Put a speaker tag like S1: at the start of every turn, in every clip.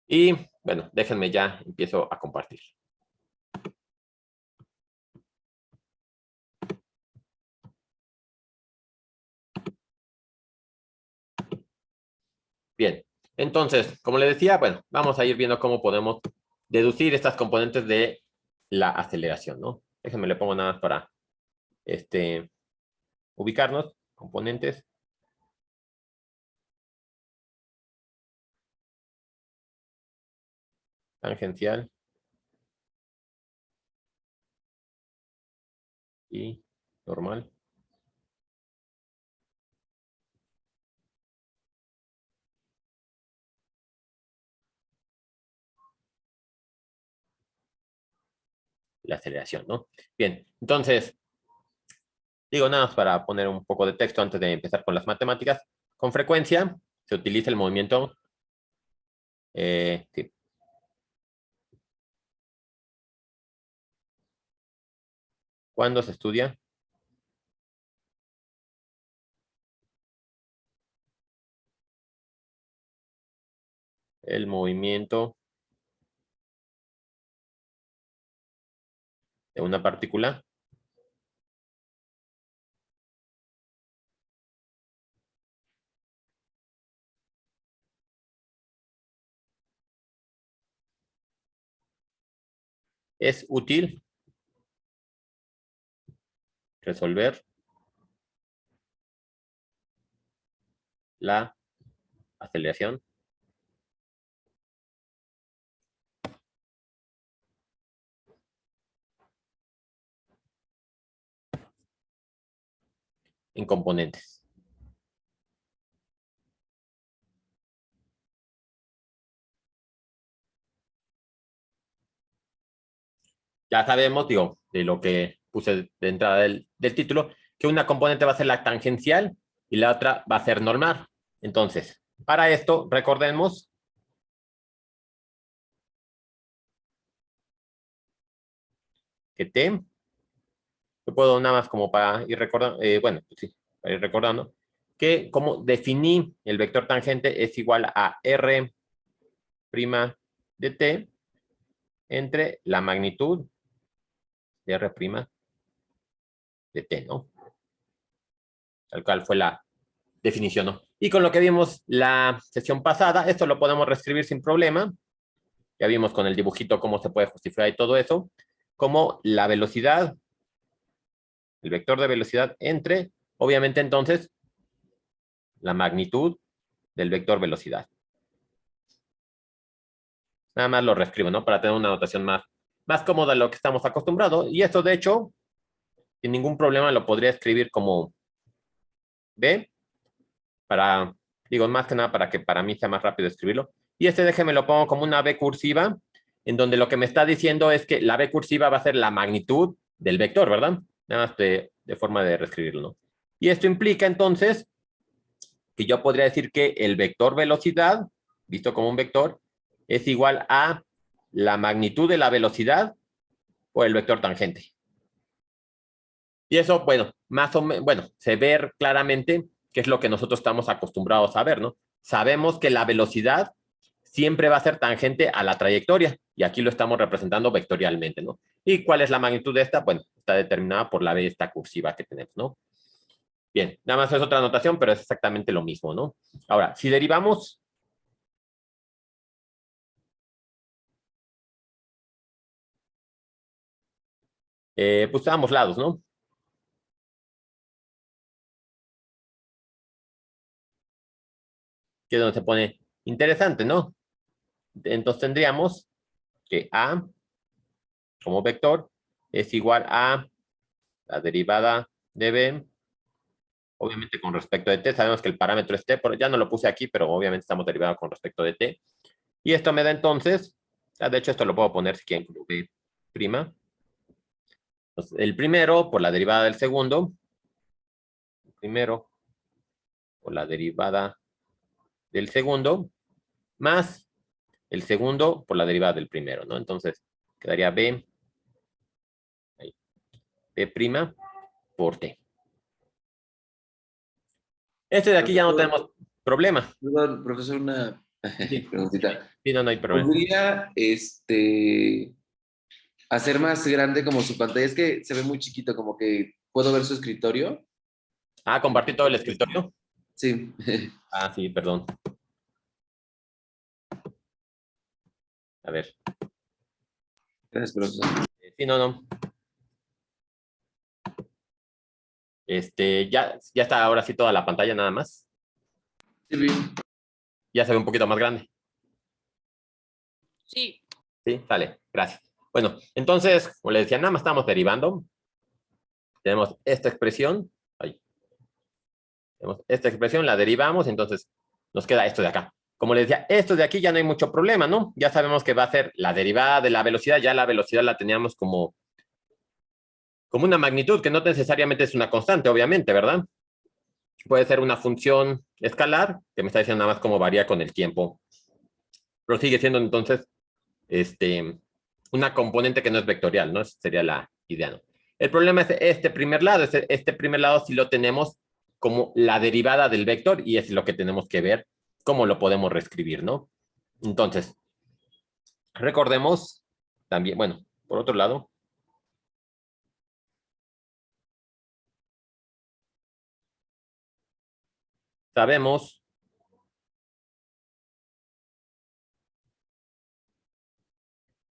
S1: Y bueno, déjenme ya, empiezo a compartir. Bien, entonces, como le decía, bueno, vamos a ir viendo cómo podemos deducir estas componentes de la aceleración, ¿no? Déjenme le pongo nada más para ubicarnos, componentes. Tangencial. Y normal. La aceleración, ¿no? Bien, entonces, digo nada más para poner un poco de texto antes de empezar con las matemáticas. Con frecuencia se utiliza el movimiento. Sí. ¿Cuándo se estudia? El movimiento de una partícula. Es útil resolver la aceleración en componentes. Ya sabemos, digo, de lo que puse de entrada del título, que una componente va a ser la tangencial y la otra va a ser normal. Entonces, para esto, recordemos que T, yo puedo nada más como para ir recordando, bueno, pues sí, para ir recordando, que como definí el vector tangente es igual a R' de T entre la magnitud de R' de T, ¿no? Tal cual fue la definición, ¿no? Y con lo que vimos la sesión pasada, esto lo podemos reescribir sin problema. Ya vimos con el dibujito cómo se puede justificar y todo eso, como la velocidad, el vector de velocidad entre, obviamente entonces, la magnitud del vector velocidad. Nada más lo reescribo, ¿no? Para tener una notación más cómoda de lo que estamos acostumbrados. Y esto, de hecho, sin ningún problema lo podría escribir como B, digo, más que nada para que para mí sea más rápido escribirlo. Y déjeme lo pongo como una B cursiva, en donde lo que me está diciendo es que la B cursiva va a ser la magnitud del vector, ¿verdad? Nada más de forma de reescribirlo, ¿no? Y esto implica entonces que yo podría decir que el vector velocidad, visto como un vector, es igual a la magnitud de la velocidad por el vector tangente. Y eso, bueno, más o menos, bueno, se ve claramente qué es lo que nosotros estamos acostumbrados a ver, ¿no? Sabemos que la velocidad siempre va a ser tangente a la trayectoria, y aquí lo estamos representando vectorialmente, ¿no? ¿Y cuál es la magnitud de esta? Bueno, está determinada por la B esta cursiva que tenemos, ¿no? Bien, nada más es otra notación, pero es exactamente lo mismo, ¿no? Ahora, si derivamos pues a ambos lados, ¿no? Que es donde se pone interesante, ¿no? Entonces tendríamos que A como vector es igual a la derivada de B, obviamente con respecto de t. Sabemos que el parámetro es t, pero ya no lo puse aquí, pero obviamente estamos derivados con respecto de t. Y esto me da entonces, de hecho esto lo puedo poner si quieren como B'. Entonces, el primero por la derivada del segundo, el primero por la derivada del segundo, más el segundo por la derivada del primero, ¿no? Entonces, quedaría B, B' por T. Este de aquí ya no tenemos problema.
S2: Perdón, profesor, una
S1: Sí,
S2: Preguntita.
S1: sí, no, no hay problema.
S2: ¿Podría hacer más grande como su pantalla? Es que se ve muy chiquito, como que puedo ver su escritorio.
S1: Ah, compartí todo el escritorio.
S2: Sí.
S1: Ah, sí, perdón. A ver.
S2: Gracias, profesor.
S1: Sí, no, no. Ya está ahora sí toda la pantalla nada más.
S2: Sí, bien.
S1: Ya se ve un poquito más grande.
S3: Sí.
S1: Sí, sale, gracias. Bueno, entonces, como les decía, nada más estamos derivando. Tenemos esta expresión. Ahí. Tenemos esta expresión, la derivamos, entonces nos queda esto de acá. Como les decía, esto de aquí ya no hay mucho problema, ¿no? Ya sabemos que va a ser la derivada de la velocidad, ya la velocidad la teníamos como una magnitud, que no necesariamente es una constante, obviamente, ¿verdad? Puede ser una función escalar, que me está diciendo nada más cómo varía con el tiempo. Pero sigue siendo entonces una componente que no es vectorial, ¿no? Esa sería la idea, ¿no? El problema es este primer lado. Este primer lado sí lo tenemos como la derivada del vector y es lo que tenemos que ver cómo lo podemos reescribir, ¿no? Entonces, recordemos también, bueno, por otro lado, sabemos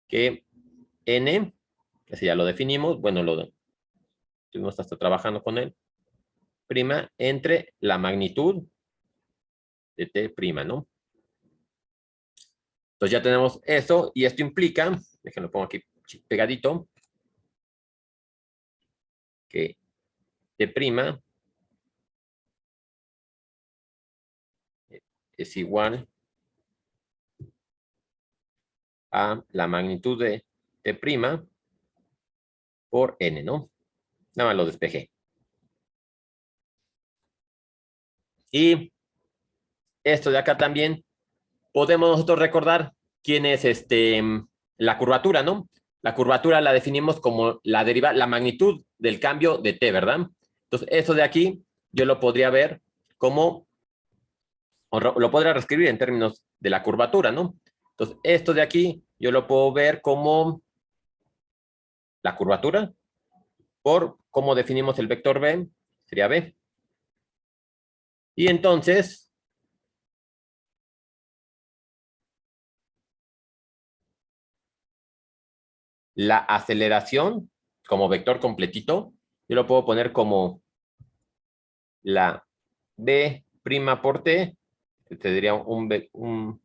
S1: que n, que si ya lo definimos, bueno, estuvimos hasta trabajando con él, prima entre la magnitud de t prima, ¿no? Entonces ya tenemos eso y esto implica, déjenlo pongo aquí pegadito, que t prima es igual a la magnitud de t prima por n, ¿no? Nada más lo despejé. Y esto de acá también podemos nosotros recordar quién es la curvatura, ¿no? La curvatura la definimos como la magnitud del cambio de t, ¿verdad? Entonces, esto de aquí yo lo podría ver como, o lo podría reescribir en términos de la curvatura, ¿no? Entonces, esto de aquí yo lo puedo ver como la curvatura por cómo definimos el vector b, sería b. Y entonces, la aceleración como vector completito, yo lo puedo poner como la b' por t, que te diría bueno,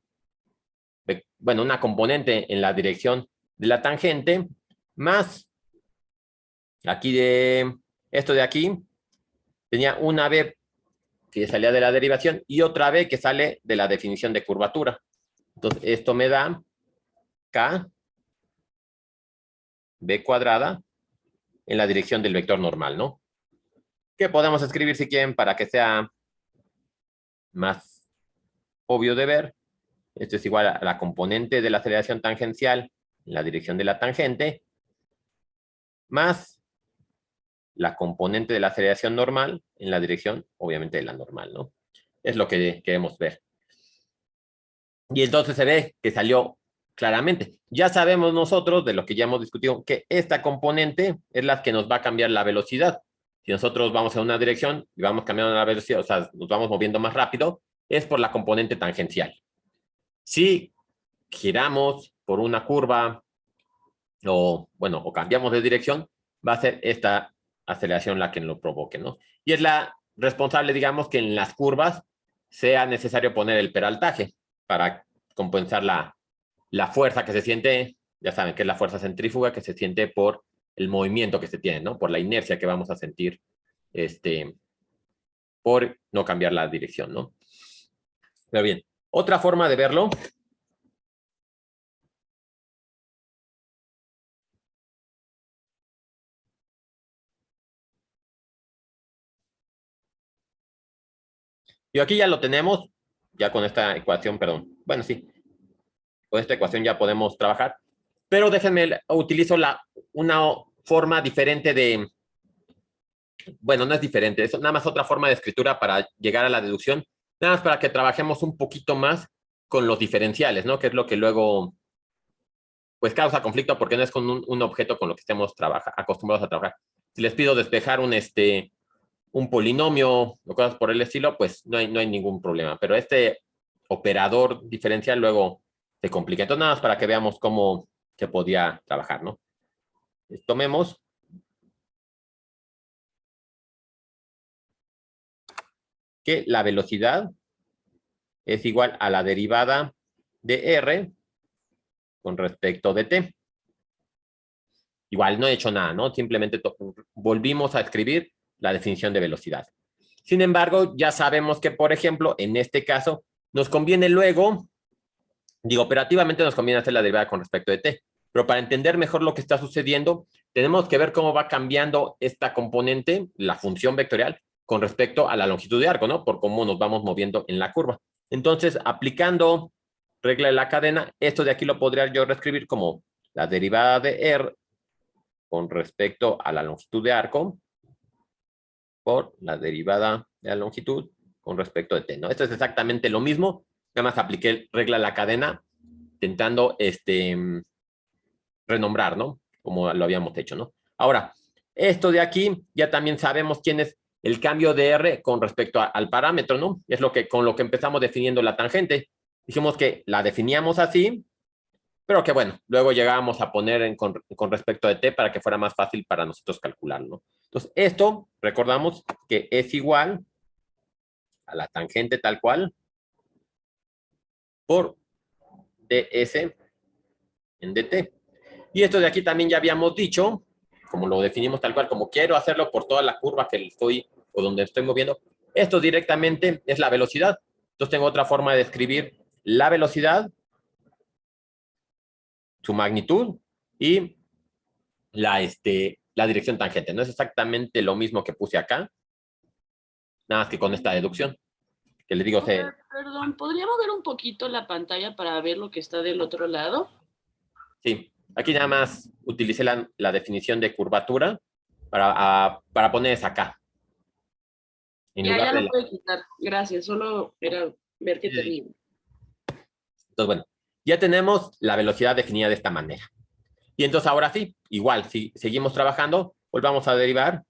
S1: una componente en la dirección de la tangente, más aquí esto de aquí, tenía una b que salía de la derivación y otra b que sale de la definición de curvatura. Entonces, esto me da k b cuadrada en la dirección del vector normal, ¿no? Que podemos escribir si quieren para que sea más obvio de ver. Esto es igual a la componente de la aceleración tangencial en la dirección de la tangente, más la componente de la aceleración normal en la dirección, obviamente, de la normal, ¿no? Es lo que queremos ver. Y entonces se ve que salió claramente. Ya sabemos nosotros, de lo que ya hemos discutido, que esta componente es la que nos va a cambiar la velocidad. Si nosotros vamos en una dirección y vamos cambiando la velocidad, o sea, nos vamos moviendo más rápido, es por la componente tangencial. Si giramos por una curva o cambiamos de dirección, va a ser esta aceleración la que lo provoque, ¿no? Y es la responsable, digamos, que en las curvas sea necesario poner el peraltaje para compensar la fuerza que se siente, ya saben que es la fuerza centrífuga que se siente por el movimiento que se tiene, ¿no? Por la inercia que vamos a sentir por no cambiar la dirección, ¿no? Pero bien, otra forma de verlo y aquí ya lo tenemos, ya con esta ecuación, perdón. Bueno, sí, con esta ecuación ya podemos trabajar, pero déjenme, utilizo una forma diferente bueno, no es diferente, es nada más otra forma de escritura para llegar a la deducción, nada más para que trabajemos un poquito más con los diferenciales, ¿no? Que es lo que luego, pues, causa conflicto porque no es con un objeto con lo que estemos acostumbrados a trabajar. Si les pido despejar un polinomio o cosas por el estilo, pues no hay ningún problema. Pero este operador diferencial luego se complica. Entonces, nada más para que veamos cómo se podía trabajar, ¿no? Tomemos que la velocidad es igual a la derivada de R con respecto de T. Igual no he hecho nada, ¿no? Simplemente volvimos a escribir la definición de velocidad. Sin embargo, ya sabemos que, por ejemplo, en este caso, nos conviene luego, digo, operativamente nos conviene hacer la derivada con respecto de T, pero para entender mejor lo que está sucediendo, tenemos que ver cómo va cambiando esta componente, la función vectorial, con respecto a la longitud de arco, ¿no? Por cómo nos vamos moviendo en la curva. Entonces, aplicando regla de la cadena, esto de aquí lo podría yo reescribir como la derivada de R con respecto a la longitud de arco por la derivada de la longitud con respecto de t, ¿no? Esto es exactamente lo mismo, nada más apliqué regla de la cadena intentando renombrar, ¿no? Como lo habíamos hecho, ¿no? Ahora, esto de aquí ya también sabemos quién es el cambio de R con respecto al parámetro, ¿no? Es con lo que empezamos definiendo la tangente. Dijimos que la definíamos así, pero que bueno, luego llegábamos a poner con respecto de t para que fuera más fácil para nosotros calcularlo, ¿no? Entonces, esto, recordamos que es igual a la tangente tal cual por ds en dt. Y esto de aquí también ya habíamos dicho, como lo definimos tal cual, como quiero hacerlo por toda la curva que estoy o donde estoy moviendo, esto directamente es la velocidad. Entonces tengo otra forma de describir la velocidad, su magnitud y la dirección tangente. No es exactamente lo mismo que puse acá, nada más que con esta deducción. Que les digo,
S3: Perdón, ¿podríamos ver un poquito la pantalla para ver lo que está del otro lado?
S1: Sí, aquí nada más utilicé la definición de curvatura para poner esa acá.
S3: Ya lo puede quitar. Gracias, solo era ver que termina.
S1: Entonces, bueno, ya tenemos la velocidad definida de esta manera. Y entonces ahora sí, igual, si seguimos trabajando, volvamos a derivar.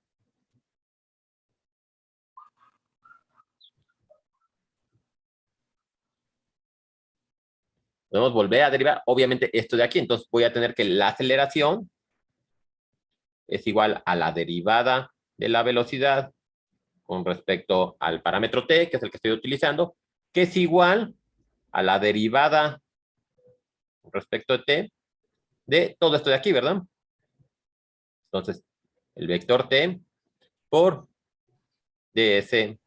S1: Podemos volver a derivar, obviamente, esto de aquí. Entonces voy a tener que la aceleración es igual a la derivada de la velocidad con respecto al parámetro t, que es el que estoy utilizando, que es igual a la derivada con respecto a t de todo esto de aquí, ¿verdad? Entonces, el vector t por ds en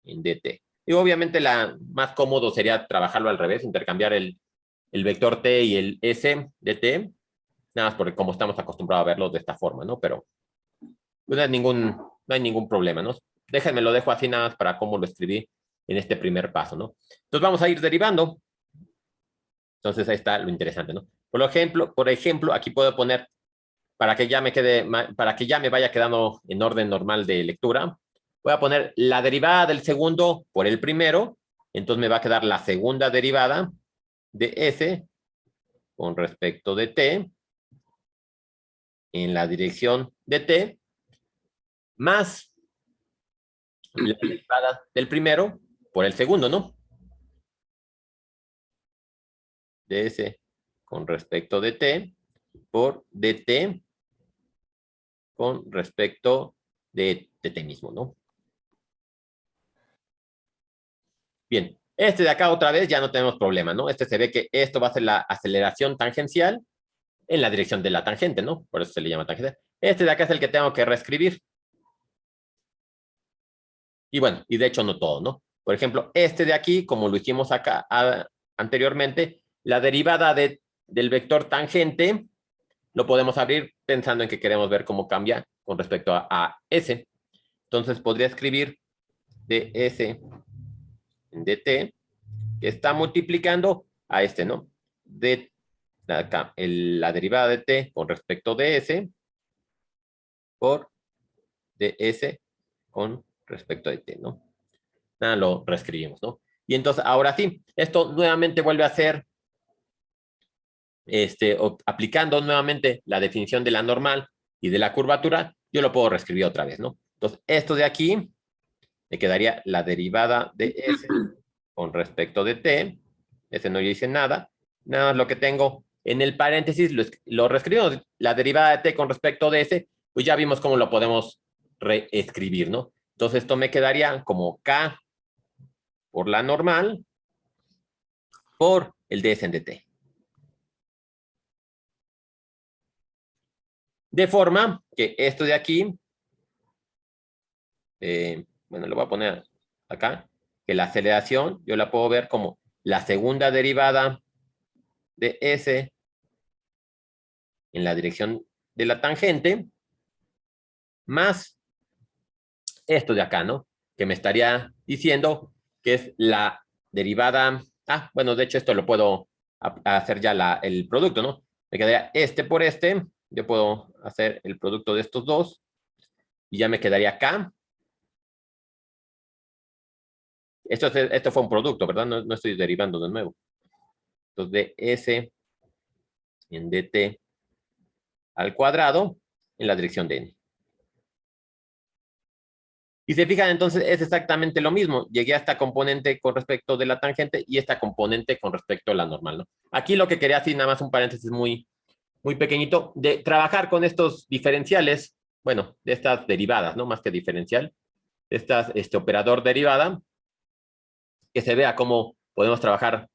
S1: dt. Y obviamente la más cómodo sería trabajarlo al revés, intercambiar el vector t y el s de t, nada más porque como estamos acostumbrados a verlo de esta forma, ¿no? Pero pues no hay ningún problema, ¿no? Déjenme lo dejo así nada más para cómo lo escribí en este primer paso, ¿no? Entonces vamos a ir derivando. Entonces ahí está lo interesante, ¿no? Por ejemplo, aquí puedo poner, para que ya me vaya quedando en orden normal de lectura, voy a poner la derivada del segundo por el primero, entonces me va a quedar la segunda derivada de s con respecto de t en la dirección de t, más la derivada del primero por el segundo, ¿no? De s con respecto de t por dt con respecto de t mismo, ¿no? Bien, este de acá otra vez ya no tenemos problema, ¿no? Se ve que esto va a ser la aceleración tangencial en la dirección de la tangente, ¿no? Por eso se le llama tangente. Este de acá es el que tengo que reescribir. Y bueno, y de hecho no todo, ¿no? Por ejemplo, este de aquí, como lo hicimos acá anteriormente, la derivada del vector tangente lo podemos abrir pensando en que queremos ver cómo cambia con respecto a S. Entonces podría escribir ds en dt, que está multiplicando a este, ¿no? De la derivada de t con respecto de s por ds con respecto de t, ¿no? Nada, lo reescribimos, ¿no? Y entonces, ahora sí, esto nuevamente vuelve a ser, aplicando nuevamente la definición de la normal y de la curvatura, yo lo puedo reescribir otra vez, ¿no? Entonces, esto de aquí, me quedaría la derivada de S con respecto de T. Ese no dice nada. Nada más lo que tengo en el paréntesis, lo reescribimos. La derivada de T con respecto de S, pues ya vimos cómo lo podemos reescribir, ¿no? Entonces, esto me quedaría como K por la normal por el ds en dt. De forma que esto de aquí, bueno, lo voy a poner acá, que la aceleración yo la puedo ver como la segunda derivada de S en la dirección de la tangente, más esto de acá, ¿no? Que me estaría diciendo que es la derivada, bueno, de hecho esto lo puedo hacer ya el producto, ¿no? Me quedaría este por este, yo puedo hacer el producto de estos dos, y ya me quedaría acá. Esto fue un producto, ¿verdad? No estoy derivando de nuevo. Entonces, de S en dt al cuadrado en la dirección de n. Y se fijan, entonces es exactamente lo mismo. Llegué a esta componente con respecto de la tangente y esta componente con respecto a la normal, ¿no? Aquí lo que quería así, nada más un paréntesis muy pequeñito, de trabajar con estos diferenciales, bueno, de estas derivadas, ¿no? Más que diferencial, este operador derivada, que se vea cómo podemos trabajar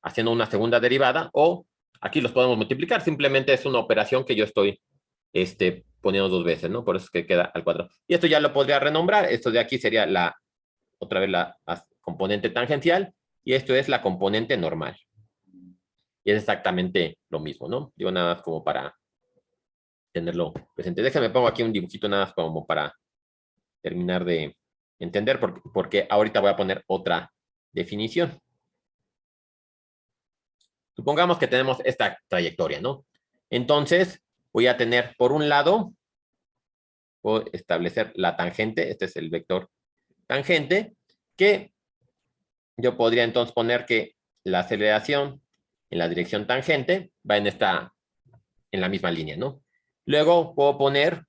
S1: haciendo una segunda derivada, o aquí los podemos multiplicar, simplemente es una operación que yo estoy poniendo dos veces, ¿no? Por eso es que queda al cuadrado. Y esto ya lo podría renombrar, esto de aquí sería otra vez la componente tangencial, y esto es la componente normal. Y es exactamente lo mismo, ¿no? Digo nada más como para tenerlo presente. Déjame pongo aquí un dibujito nada más como para terminar de entender, porque ahorita voy a poner otra definición. Supongamos que tenemos esta trayectoria, ¿no? Entonces, voy a tener, por un lado, puedo establecer la tangente, este es el vector tangente, que yo podría entonces poner que la aceleración en la dirección tangente va en la misma línea, ¿no? Luego puedo poner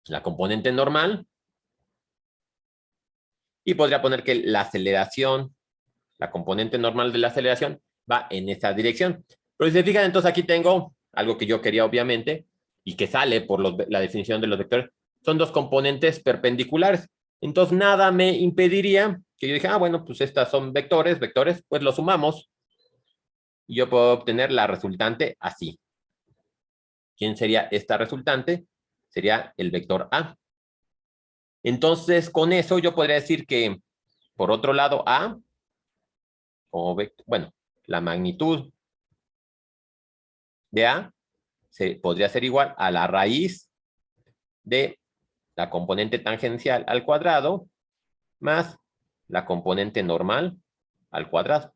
S1: la componente normal y podría poner que la aceleración, la componente normal de la aceleración va en esa dirección. Pero si se fijan, entonces aquí tengo algo que yo quería obviamente y que sale por la definición de los vectores. Son dos componentes perpendiculares. Entonces nada me impediría que yo dije, bueno, pues estas son vectores, pues los sumamos y yo puedo obtener la resultante así. ¿Quién sería esta resultante? Sería el vector A. Entonces, con eso yo podría decir que, por otro lado, A, bueno, la magnitud de A podría ser igual a la raíz de la componente tangencial al cuadrado más la componente normal al cuadrado.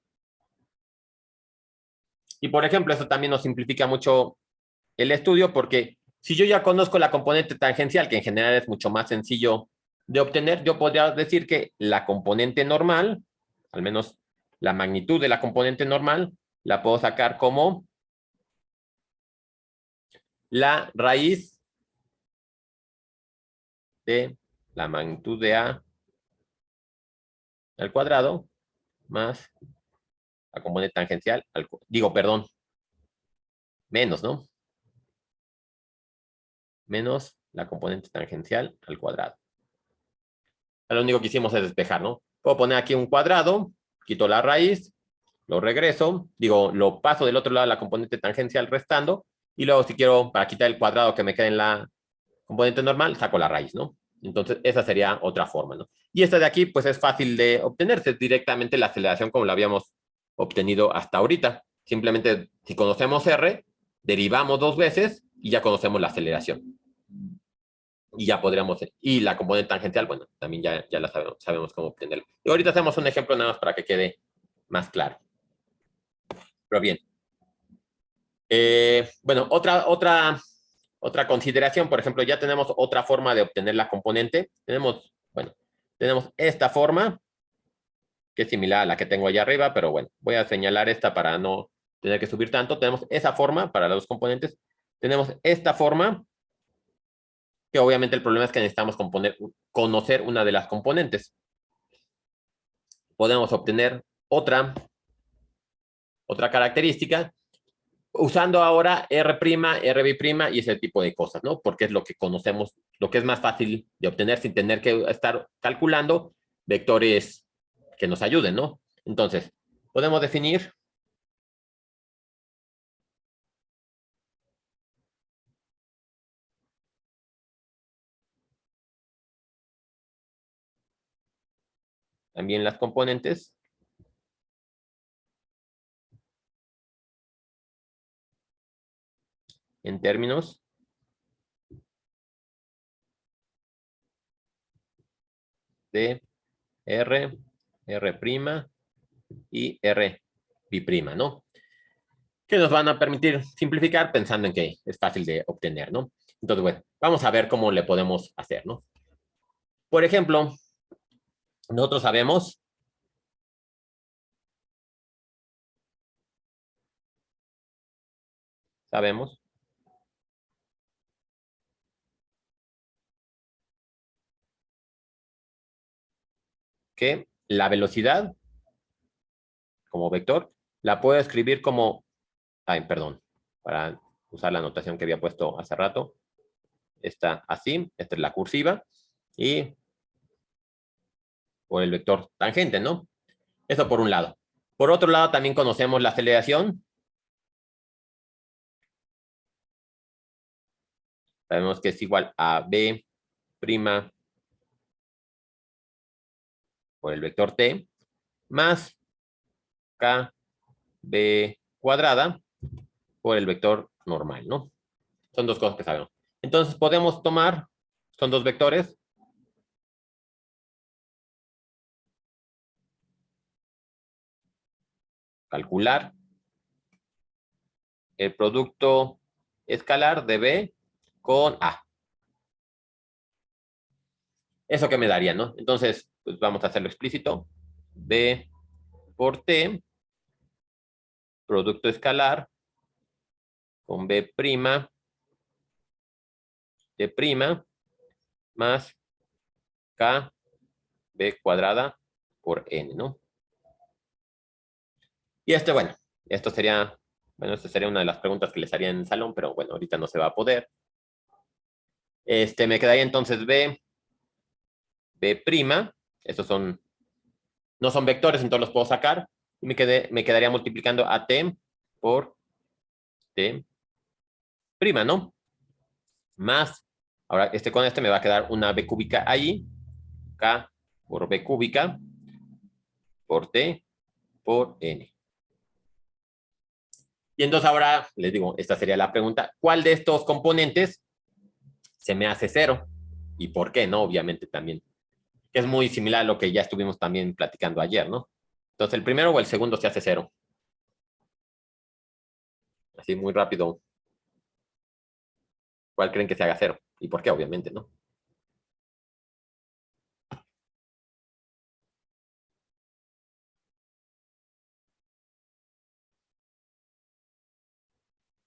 S1: Y, por ejemplo, eso también nos simplifica mucho el estudio, porque si yo ya conozco la componente tangencial, que en general es mucho más sencillo de obtener, yo podría decir que la componente normal, al menos la magnitud de la componente normal, la puedo sacar como la raíz de la magnitud de A al cuadrado más la componente tangencial, menos, ¿no? Menos la componente tangencial al cuadrado. Lo único que hicimos es despejar, ¿no? Puedo poner aquí un cuadrado, quito la raíz, lo regreso, lo paso del otro lado de la componente tangencial restando, y luego si quiero, para quitar el cuadrado que me quede en la componente normal, saco la raíz, ¿no? Entonces, esa sería otra forma, ¿no? Y esta de aquí, pues es fácil de obtenerse, directamente la aceleración como la habíamos obtenido hasta ahorita. Simplemente, si conocemos R, derivamos dos veces y ya conocemos la aceleración. Y ya podríamos, y la componente tangencial, bueno, también ya la sabemos cómo obtenerla. Y ahorita hacemos un ejemplo nada más para que quede más claro. Pero bien. Bueno, otra consideración, por ejemplo, ya tenemos otra forma de obtener la componente. Tenemos esta forma, que es similar a la que tengo allá arriba, pero bueno, voy a señalar esta para no tener que subir tanto. Tenemos esa forma para los componentes. Tenemos esta forma, que obviamente el problema es que necesitamos conocer una de las componentes. Podemos obtener otra característica usando ahora R', RB' y ese tipo de cosas, ¿no? Porque es lo que conocemos, lo que es más fácil de obtener sin tener que estar calculando vectores que nos ayuden, ¿no? Entonces, podemos definir también las componentes en términos de R, R' y RB', ¿no? Que nos van a permitir simplificar pensando en que es fácil de obtener, ¿no? Entonces, bueno, vamos a ver cómo le podemos hacer, ¿no? Por ejemplo, nosotros sabemos que la velocidad como vector la puedo escribir como, perdón, para usar la notación que había puesto hace rato, está así, esta es la cursiva, y por el vector tangente, ¿no? Eso por un lado. Por otro lado, también conocemos la aceleración. Sabemos que es igual a B' por el vector t, más kb cuadrada por el vector normal, ¿no? Son dos cosas que sabemos. Entonces podemos tomar, son dos vectores, calcular el producto escalar de B con A. ¿Eso qué me daría, no? Entonces, pues vamos a hacerlo explícito. B por T, producto escalar con B', T' más K B cuadrada por N, ¿no? Y bueno, esto sería, esta sería una de las preguntas que les haría en el salón, pero bueno, ahorita no se va a poder. Me quedaría entonces B', estos no son vectores, entonces los puedo sacar, y me quedaría multiplicando a T por T', ¿no? Más, ahora con me va a quedar una B cúbica ahí, K por B cúbica, por T, por N. Y entonces ahora, les digo, esta sería la pregunta, ¿cuál de estos componentes se me hace cero? ¿Y por qué? ¿No? Obviamente también. Que es muy similar a lo que ya estuvimos también platicando ayer, ¿no? Entonces, ¿el primero o el segundo se hace cero? Así, muy rápido. ¿Cuál creen que se haga cero? ¿Y por qué? Obviamente, ¿no?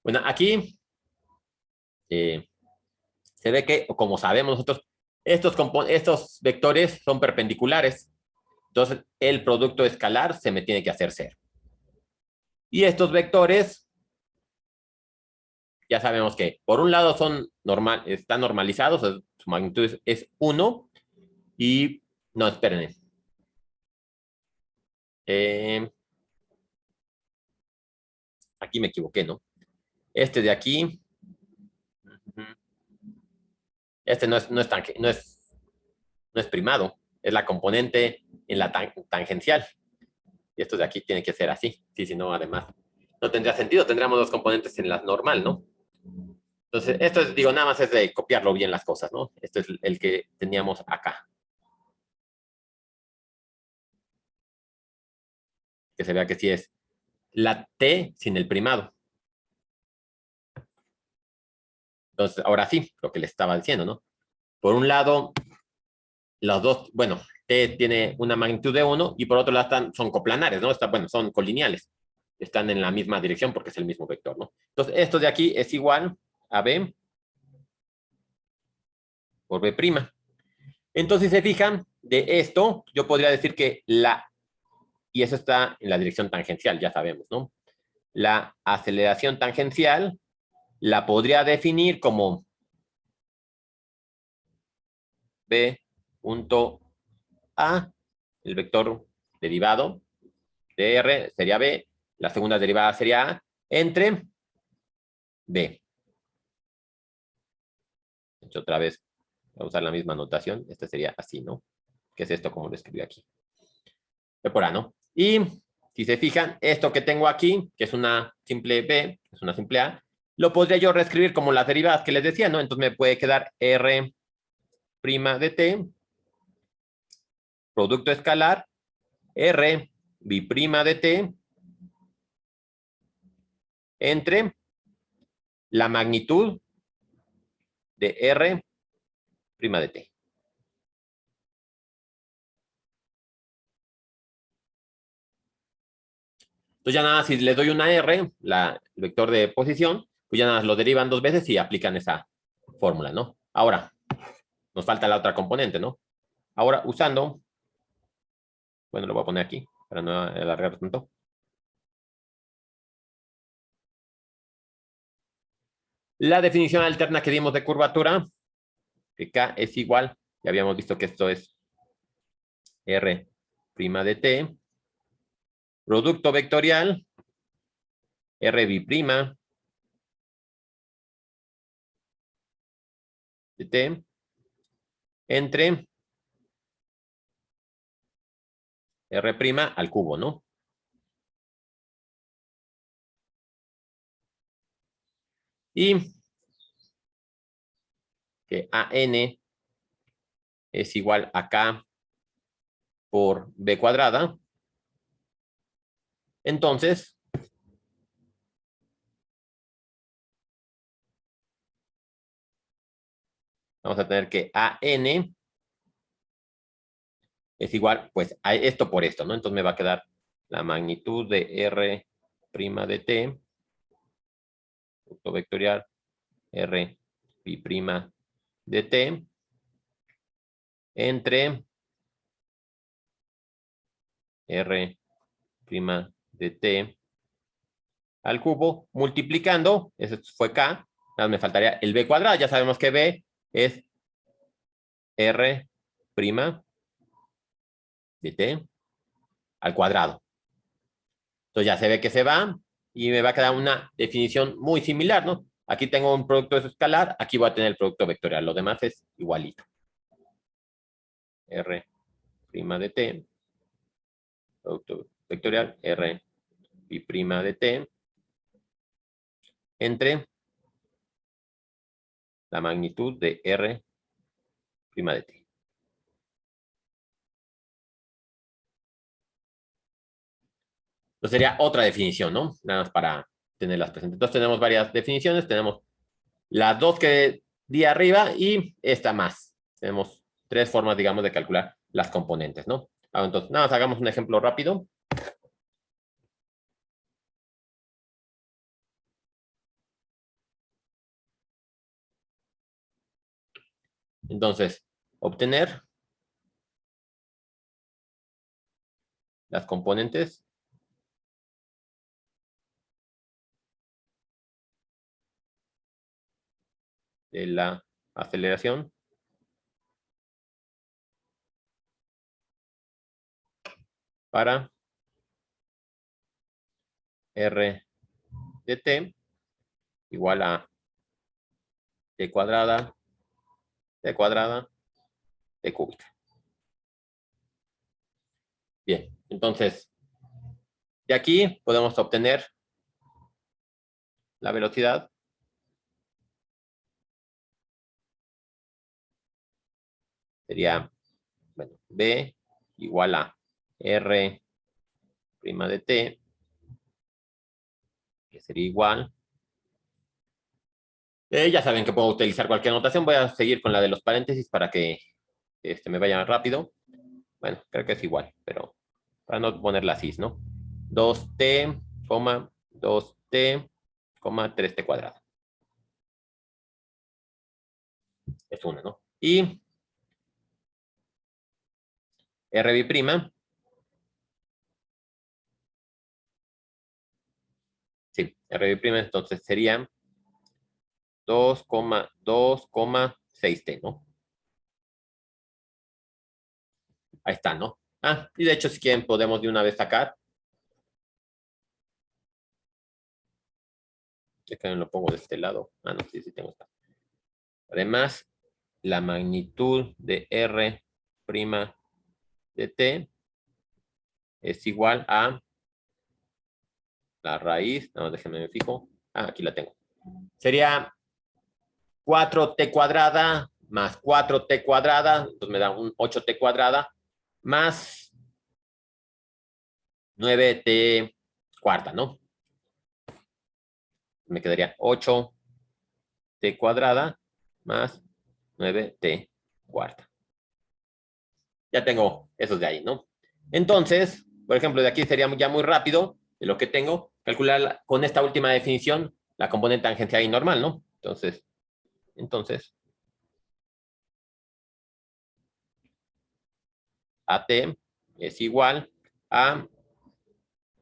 S1: Bueno, aquí se ve que, como sabemos nosotros, estos vectores son perpendiculares. Entonces, el producto escalar se me tiene que hacer cero. Y estos vectores, ya sabemos que por un lado están normalizados, su magnitud es 1, y no, esperen. Aquí me equivoqué, ¿no? Este de aquí, no es primado, es la componente en la tangencial. Y esto de aquí tiene que ser así. Sí, si no, además, no tendría sentido. Tendríamos dos componentes en la normal, ¿no? Entonces, esto digo, nada más es de copiarlo bien las cosas, ¿no? Esto es el que teníamos acá. Que se vea que sí es la T sin el primado. Entonces, ahora sí, lo que les estaba diciendo, ¿no? Por un lado, los dos, bueno, T tiene una magnitud de 1 y por otro lado son coplanares, ¿no? Bueno, son colineales. Están en la misma dirección porque es el mismo vector, ¿no? Entonces, esto de aquí es igual a B por B'. Entonces, si se fijan, de esto, yo podría decir que y eso está en la dirección tangencial, ya sabemos, ¿no? La aceleración tangencial la podría definir como B punto A, el vector derivado de R sería B, la segunda derivada sería A, entre B. Otra vez, voy a usar la misma notación, esta sería así, ¿no? Que es esto como lo escribí aquí. B por A, ¿no? Y si se fijan, esto que tengo aquí, que es una simple B, es una simple A, lo podría yo reescribir como las derivadas que les decía, ¿no? Entonces me puede quedar R' de T, producto escalar, R B' de T, entre la magnitud de R' de T. Entonces ya nada más, si le doy una R, el vector de posición, pues ya nada más lo derivan 2 veces y aplican esa fórmula, ¿no? Ahora, nos falta la otra componente, ¿no? Ahora, usando, bueno, lo voy a poner aquí para no alargar tanto. La definición alterna que dimos de curvatura, que K es igual, ya habíamos visto que esto es R' de T, producto vectorial, RB' de T, entre R' al cubo, ¿no? Y que AN es igual a K por B cuadrada. Entonces, vamos a tener que AN es igual, pues, a esto por esto, ¿no? Entonces me va a quedar la magnitud de R' de T, producto vectorial, R' de T, entre R' de T al cubo, multiplicando, eso fue K, nada me faltaría el B cuadrado, ya sabemos que B es R' de T al cuadrado. Entonces ya se ve que se va y me va a quedar una definición muy similar, ¿no? Aquí tengo un producto escalar, aquí voy a tener el producto vectorial, lo demás es igualito. R' de T, producto vectorial, R' de T, entre la magnitud de R' de T. Entonces sería otra definición, ¿no? Nada más para tenerlas presentes. Entonces tenemos varias definiciones, tenemos las dos que di arriba y esta más. Tenemos 3 formas, digamos, de calcular las componentes, ¿no? Entonces, nada más hagamos un ejemplo rápido. Entonces, obtener las componentes de la aceleración para R de T igual a T cuadrada, T cuadrada, T cúbica. Bien, entonces, de aquí podemos obtener la velocidad sería, bueno, B igual a R' de T, que sería igual. Ya saben que puedo utilizar cualquier notación. Voy a seguir con la de los paréntesis para que me vaya rápido. Bueno, creo que es igual, pero para no ponerla así, ¿no? 2t, 2t, 3t cuadrado. Es 1, ¿no? Y R', sí, R', entonces sería 2,6t, ¿no? Ahí está, ¿no? Ah, y de hecho, si quieren, podemos de una vez sacar. Déjenme lo pongo de este lado. Ah, no, sí, sí tengo esta. Además, la magnitud de R' de t es igual a la raíz. No, déjenme me fijo. Ah, aquí la tengo. Sería 4t cuadrada más 4t cuadrada. Entonces me da un 8t cuadrada más 9t cuarta, ¿no? Me quedaría 8t cuadrada más 9t cuarta. Ya tengo esos de ahí, ¿no? Entonces, por ejemplo, de aquí sería ya muy rápido de lo que tengo, calcular con esta última definición la componente tangencial y normal, ¿no? Entonces, AT es igual a,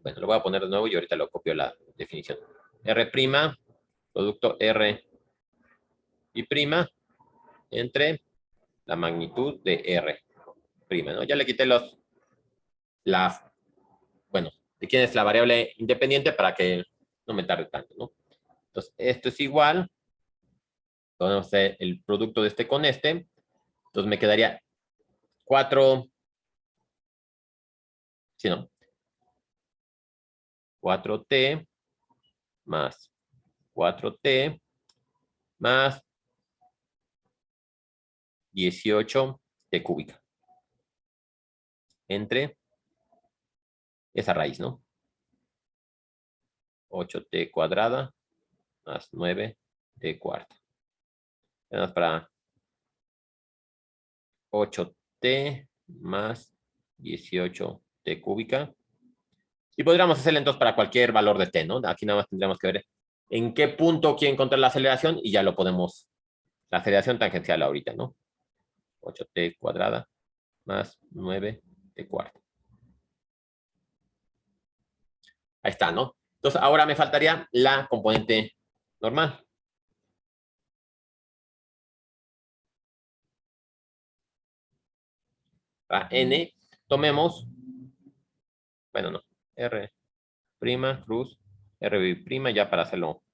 S1: bueno, lo voy a poner de nuevo y ahorita lo copio la definición. R', producto R y prima entre la magnitud de R', ¿no? Ya le quité bueno, de quién es la variable independiente para que no me tarde tanto, ¿no? Entonces, esto es igual, podemos hacer el producto de este con este, entonces me quedaría 4, ¿sí, no? 4t más 4t más 18t cúbica entre esa raíz, ¿no? 8t cuadrada más 9t cuarta. Tenemos para 8t más 18t cúbica. Y podríamos hacerlo entonces para cualquier valor de t, ¿no? Aquí nada más tendríamos que ver en qué punto quiere encontrar la aceleración y ya lo podemos, la aceleración tangencial ahorita, ¿no? 8t cuadrada más 9t cuarta. Ahí está, ¿no? Entonces ahora me faltaría la componente normal. Para n, tomemos, bueno, no, R' cruz, R' ya para hacerlo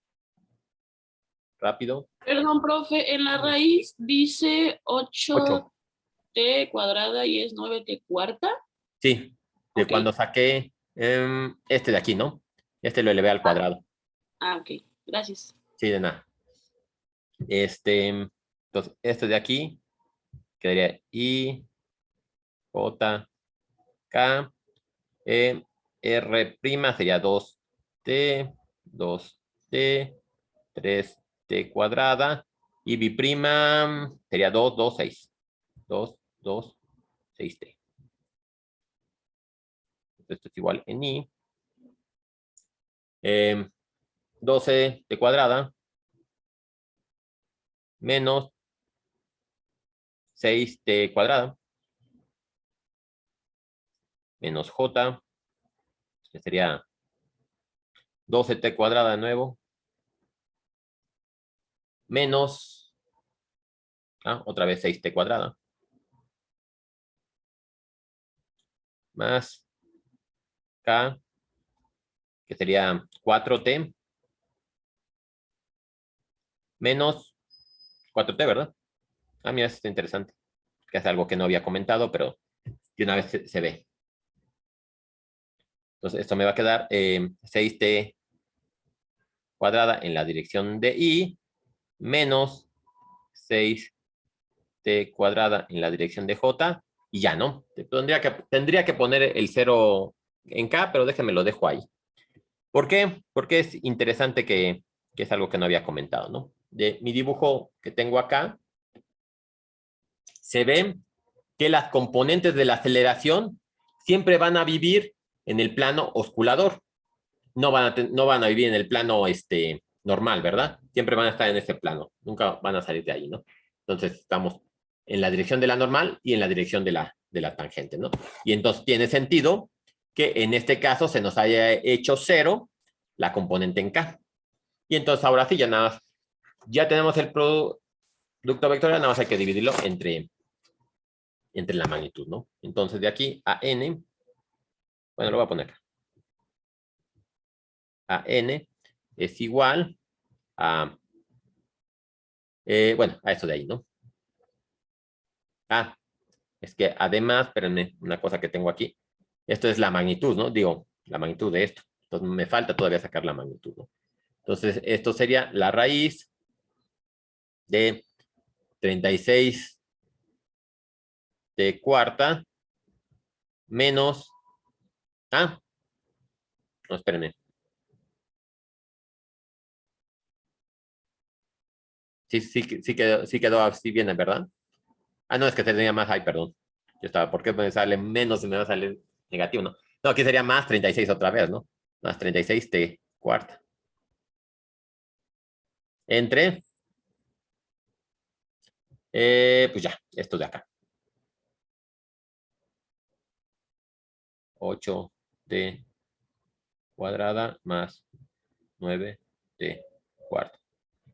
S1: rápido.
S3: Perdón, profe, en la raíz dice 8t
S1: 8.
S3: cuadrada y es 9t cuarta.
S1: Sí, de
S3: Ok.
S1: cuando saqué este de aquí, ¿no? Este lo elevé al cuadrado.
S3: Ok. Gracias.
S1: Sí, de nada. Entonces, este de aquí quedaría I, J, K, R' sería 2t, 2t, 3t cuadrada, y B' sería 2, 2, 6. 2, 2, 6t. Esto es igual en I. 12t cuadrada menos 6t cuadrada menos J, que sería 12t cuadrada de nuevo, menos, otra vez 6t cuadrada, más K, que sería 4t, menos 4t, ¿verdad? Ah, mira, esto está interesante, que es algo que no había comentado, pero de una vez se ve. Entonces, esto me va a quedar 6t cuadrada en la dirección de I, menos 6t cuadrada en la dirección de J, y ya, ¿no? Tendría que poner el 0 en K, pero déjenme lo dejo ahí. ¿Por qué? Porque es interesante que es algo que no había comentado, ¿no? De mi dibujo que tengo acá, se ve que las componentes de la aceleración siempre van a vivir en el plano osculador. No van a vivir en el plano normal, ¿verdad? Siempre van a estar en ese plano. Nunca van a salir de ahí, ¿no? Entonces estamos en la dirección de la normal y en la dirección de la tangente, ¿no? Y entonces tiene sentido que en este caso se nos haya hecho 0 la componente en K. Y entonces ahora sí, ya nada más, ya tenemos el producto vectorial, nada más hay que dividirlo entre la magnitud, ¿no? Entonces de aquí a n, bueno, lo voy a poner acá. A n es igual a, bueno, a esto de ahí, ¿no? Ah, es que además, espérenme, una cosa que tengo aquí, esto es la magnitud, ¿no? Digo, la magnitud de esto. Entonces me falta todavía sacar la magnitud, ¿no? Entonces esto sería la raíz de 36 de cuarta menos, no, espérenme. Sí quedó así bien, ¿verdad? No, es que tenía más, perdón. Yo estaba, ¿por qué me sale menos y me va a salir negativo, no? No, aquí sería más 36 otra vez, ¿no? Más 36 de cuarta. Entre, pues ya, esto de acá. 8t cuadrada más 9t cuarta.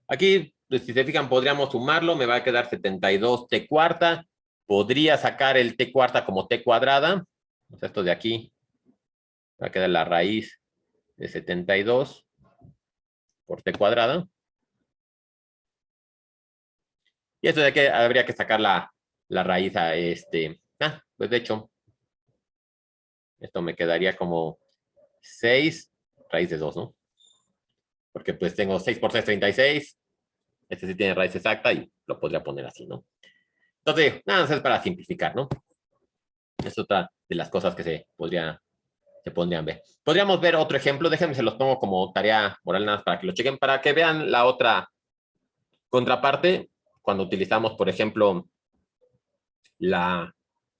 S1: Aquí, pues, si se fijan, podríamos sumarlo, me va a quedar 72t cuarta. Podría sacar el t cuarta como t cuadrada. O sea, esto de aquí va a quedar la raíz de 72 por t cuadrada. Y esto de aquí habría que sacar la raíz a pues de hecho, esto me quedaría como 6 raíz de 2, ¿no? Porque pues tengo 6 por 6, 36. Este sí tiene raíz exacta y lo podría poner así, ¿no? Entonces, nada más es para simplificar, ¿no? Es otra de las cosas que se podrían ver. Podríamos ver otro ejemplo. Déjenme, se los pongo como tarea moral nada más para que lo chequen, para que vean la otra contraparte cuando utilizamos, por ejemplo,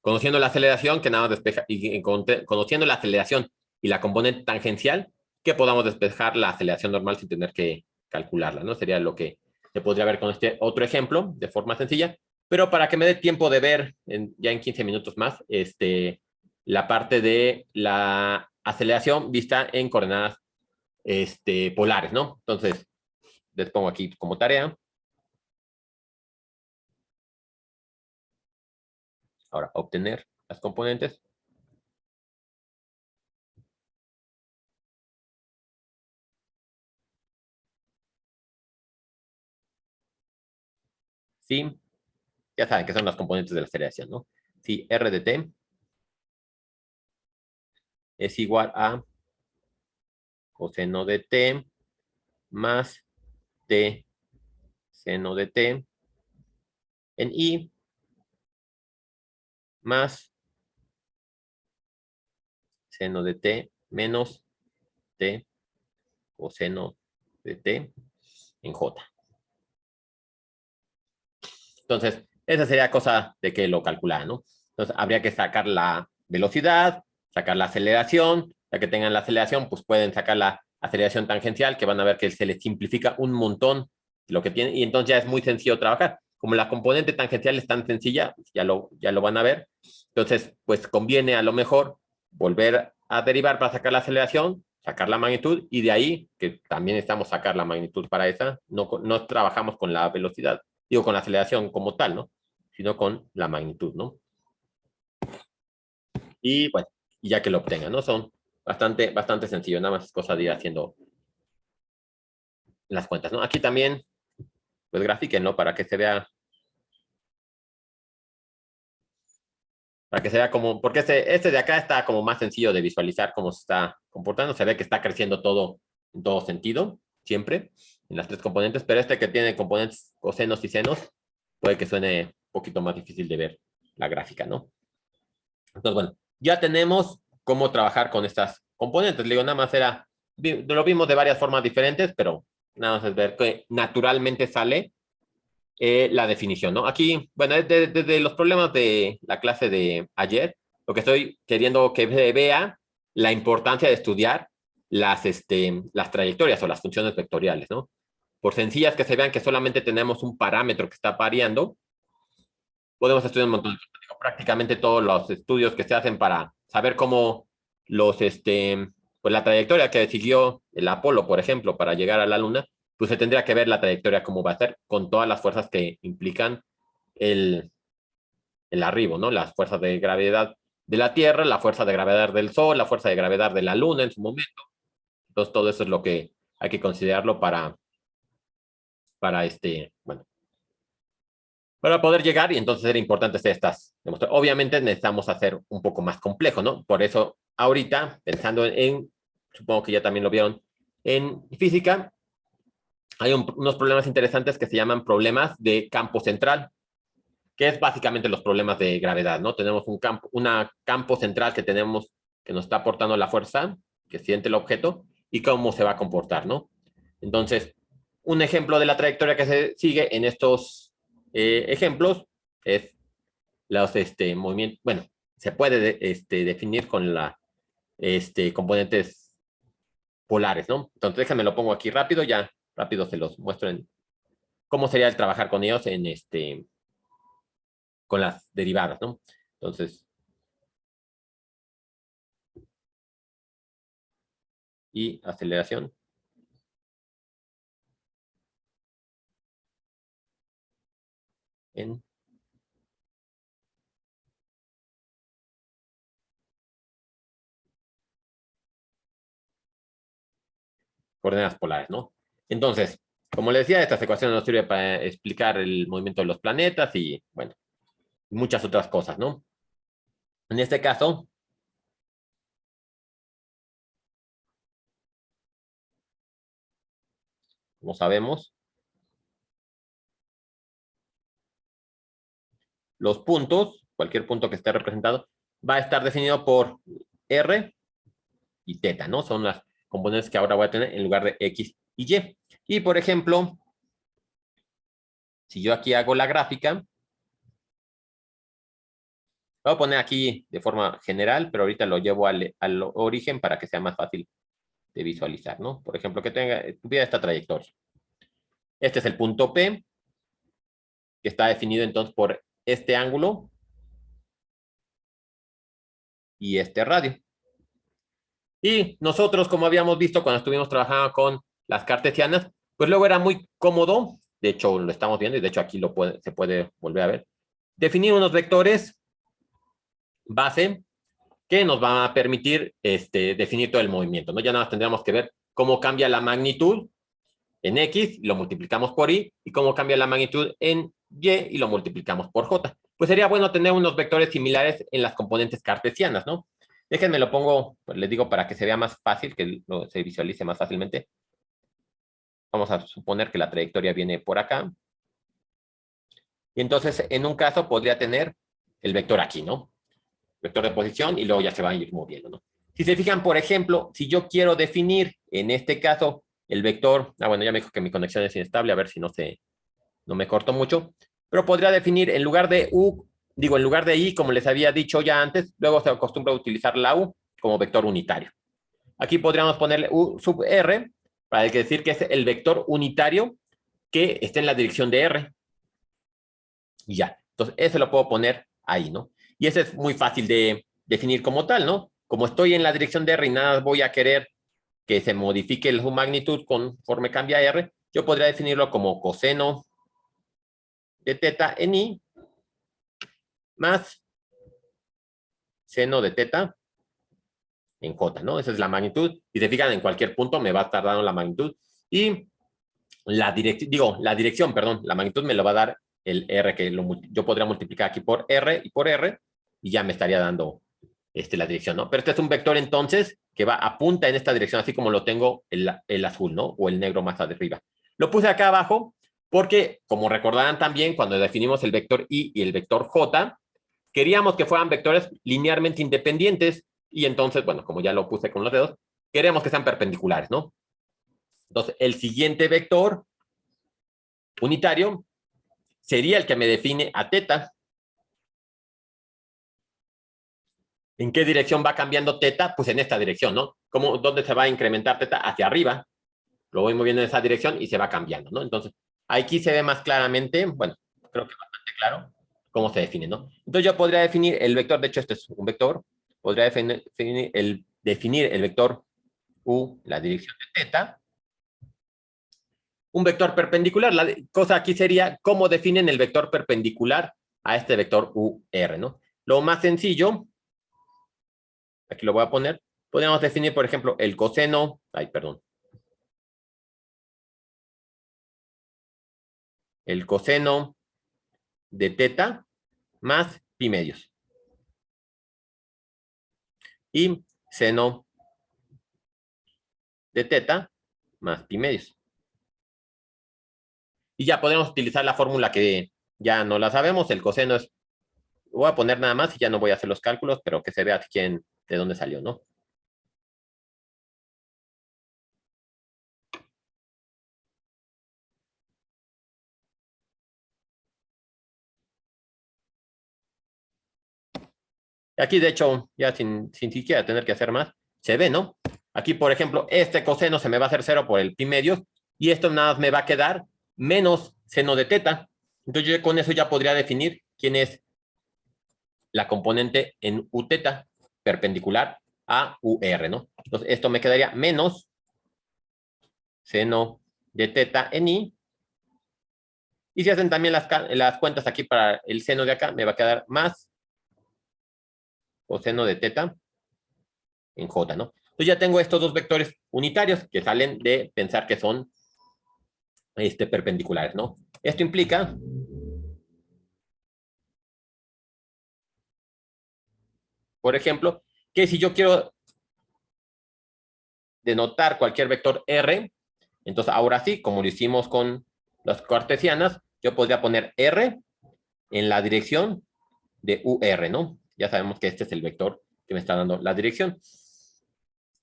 S1: conociendo la aceleración, que nada más despeja, y conociendo la aceleración y la componente tangencial, que podamos despejar la aceleración normal sin tener que calcularla, ¿no? Sería lo que se podría ver con este otro ejemplo de forma sencilla, pero para que me dé tiempo de ver ya en 15 minutos más, la parte de la aceleración vista en coordenadas polares, ¿no? Entonces, les pongo aquí como tarea. Ahora, obtener las componentes. Sí, ya saben que son las componentes de la aceleración, ¿no? Si R de t es igual a coseno de t más t seno de t en i más seno de t menos t coseno de t en j. Entonces, esa sería cosa de que lo calculara, ¿no? Entonces, habría que sacar la velocidad, sacar la aceleración. Ya que tengan la aceleración, pues pueden sacar la aceleración tangencial, que van a ver que se les simplifica un montón lo que tienen, y entonces ya es muy sencillo trabajar. Como la componente tangencial es tan sencilla, ya lo van a ver. Entonces, pues conviene a lo mejor volver a derivar para sacar la aceleración, sacar la magnitud, y de ahí, que también necesitamos sacar la magnitud para esa, no trabajamos con la velocidad, digo, con la aceleración como tal, ¿no? Sino con la magnitud, ¿no? Y bueno, ya que lo obtengan, ¿no? Son bastante sencillo, nada más es cosa de ir haciendo las cuentas, ¿no? Aquí también, pues grafíquenlo para que se vea como, porque este de acá está como más sencillo de visualizar cómo se está comportando. Se ve que está creciendo todo en todo sentido, siempre, en las tres componentes, pero este que tiene componentes cosenos y senos, puede que suene un poquito más difícil de ver la gráfica, ¿no? Entonces, bueno, ya tenemos cómo trabajar con estas componentes. Le digo, nada más lo vimos de varias formas diferentes, pero nada más es ver que naturalmente sale la definición, ¿no? Aquí, bueno, desde los problemas de la clase de ayer, lo que estoy queriendo que vea la importancia de estudiar las trayectorias o las funciones vectoriales, ¿no? Por sencillas que se vean que solamente tenemos un parámetro que está variando, podemos estudiar un montón de cosas. Prácticamente todos los estudios que se hacen para saber cómo pues la trayectoria que siguió el Apolo, por ejemplo, para llegar a la Luna, pues se tendría que ver la trayectoria cómo va a ser con todas las fuerzas que implican el, el arribo, ¿no? Las fuerzas de gravedad de la Tierra, la fuerza de gravedad del Sol, la fuerza de gravedad de la Luna en su momento. Entonces, todo eso es lo que hay que considerarlo bueno, para poder llegar, y entonces era importante hacer estas demostraciones. Obviamente necesitamos hacer un poco más complejo, ¿no? Por eso, ahorita, pensando supongo que ya también lo vieron, en física, hay unos problemas interesantes que se llaman problemas de campo central, que es básicamente los problemas de gravedad, ¿no? Tenemos un campo central que nos está aportando la fuerza que siente el objeto y cómo se va a comportar, ¿no? Entonces, un ejemplo de la trayectoria que se sigue en estos ejemplos es los movimientos, bueno, se puede definir con componentes polares, ¿no? Entonces, déjenme lo pongo aquí rápido, ya rápido se los muestro en cómo sería el trabajar con ellos con las derivadas, ¿no? Entonces, y aceleración. En coordenadas polares, ¿no? Entonces, como les decía, esta ecuación nos sirve para explicar el movimiento de los planetas y, bueno, muchas otras cosas, ¿no? En este caso, como sabemos, los puntos, cualquier punto que esté representado, va a estar definido por R y teta, ¿no? Son las componentes que ahora voy a tener en lugar de X y Y. Y, por ejemplo, si yo aquí hago la gráfica, voy a poner aquí de forma general, pero ahorita lo llevo al origen para que sea más fácil de visualizar, ¿no? Por ejemplo, que tuviera esta trayectoria. Este es el punto P, que está definido entonces por este ángulo y este radio. Y nosotros, como habíamos visto cuando estuvimos trabajando con las cartesianas, pues luego era muy cómodo, de hecho lo estamos viendo y de hecho aquí se puede volver a ver, definir unos vectores base que nos van a permitir definir todo el movimiento, ¿no? Ya nada más tendríamos que ver cómo cambia la magnitud en X y lo multiplicamos por Y, y cómo cambia la magnitud en Y y lo multiplicamos por J. Pues sería bueno tener unos vectores similares en las componentes cartesianas, ¿no? Déjenme lo pongo, pues les digo para que se vea más fácil, que se visualice más fácilmente. Vamos a suponer que la trayectoria viene por acá. Y entonces, en un caso, podría tener el vector aquí, ¿no? Vector de posición y luego ya se va a ir moviendo, ¿no? Si se fijan, por ejemplo, si yo quiero definir, en este caso, el vector, bueno, ya me dijo que mi conexión es inestable, a ver si no me corto mucho, pero podría definir en lugar de en lugar de I, como les había dicho ya antes, luego se acostumbra a utilizar la U como vector unitario. Aquí podríamos ponerle U sub R, para decir que es el vector unitario que está en la dirección de R. Y ya, entonces ese lo puedo poner ahí, ¿no? Y ese es muy fácil de definir como tal, ¿no? Como estoy en la dirección de R y nada voy a querer que se modifique su magnitud conforme cambia R, yo podría definirlo como coseno de teta en I más seno de teta en J, ¿no? Esa es la magnitud. Y se fijan, en cualquier punto me va a estar dando la magnitud. Y la dirección, perdón, la magnitud me lo va a dar el R, que yo podría multiplicar aquí por R y por R, y ya me estaría dando la dirección, ¿no? Pero este es un vector entonces que apunta en esta dirección, así como lo tengo el azul, ¿no? O el negro más arriba. Lo puse acá abajo porque, como recordarán también, cuando definimos el vector I y el vector J, queríamos que fueran vectores linealmente independientes y entonces, bueno, como ya lo puse con los dedos, queremos que sean perpendiculares, ¿no? Entonces, el siguiente vector unitario sería el que me define a teta. ¿En qué dirección va cambiando teta? Pues en esta dirección, ¿no? ¿Dónde se va a incrementar teta? Hacia arriba. Lo voy moviendo en esa dirección y se va cambiando, ¿no? Entonces, aquí se ve más claramente, bueno, creo que bastante claro cómo se define, ¿no? Entonces yo podría definir el vector, de hecho este es un vector, podría definir el vector U, la dirección de teta, un vector perpendicular. La cosa aquí sería cómo definen el vector perpendicular a este vector UR, ¿no? Lo más sencillo, aquí lo voy a poner, podríamos definir, por ejemplo, el coseno, el coseno de teta más pi medios. Y seno de teta más pi medios. Y ya podemos utilizar la fórmula que ya no la sabemos. El coseno es, voy a poner nada más y ya no voy a hacer los cálculos, pero que se vea de dónde salió, ¿no? Aquí, de hecho, ya sin siquiera tener que hacer más, se ve, ¿no? Aquí, por ejemplo, este coseno se me va a hacer 0 por el pi medios y esto nada más me va a quedar menos seno de teta. Entonces yo con eso ya podría definir quién es la componente en u teta perpendicular a UR, ¿no? Entonces esto me quedaría menos seno de teta en I. Y si hacen también las cuentas aquí para el seno de acá, me va a quedar más coseno de teta en J, ¿no? Entonces ya tengo estos dos vectores unitarios que salen de pensar que son perpendiculares, ¿no? Esto implica por ejemplo, que si yo quiero denotar cualquier vector R, entonces ahora sí, como lo hicimos con las cartesianas, yo podría poner R en la dirección de UR, ¿no? Ya sabemos que este es el vector que me está dando la dirección.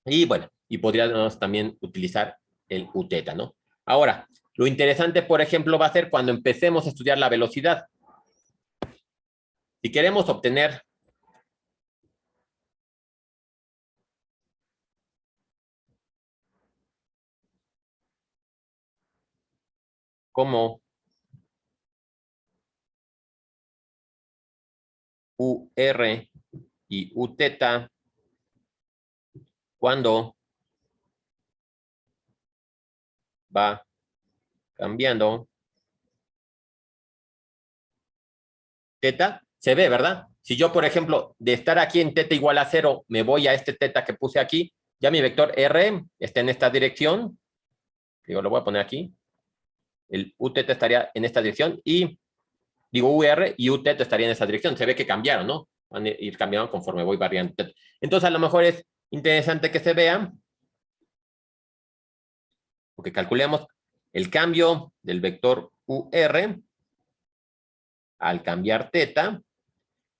S1: Y bueno, y podríamos también utilizar el U teta, ¿no? Ahora, lo interesante, por ejemplo, va a ser cuando empecemos a estudiar la velocidad. Si queremos obtener como UR y U teta cuando va cambiando teta, se ve, ¿verdad? Si yo, por ejemplo, de estar aquí en teta igual a 0, me voy a este teta que puse aquí, ya mi vector R está en esta dirección, digo, lo voy a poner aquí, el U teta estaría en esta dirección y digo UR y U teta estaría en esa dirección. Se ve que cambiaron, ¿no? Van a ir cambiando conforme voy variando teta. Entonces, a lo mejor es interesante que se vea, porque calculemos el cambio del vector UR al cambiar teta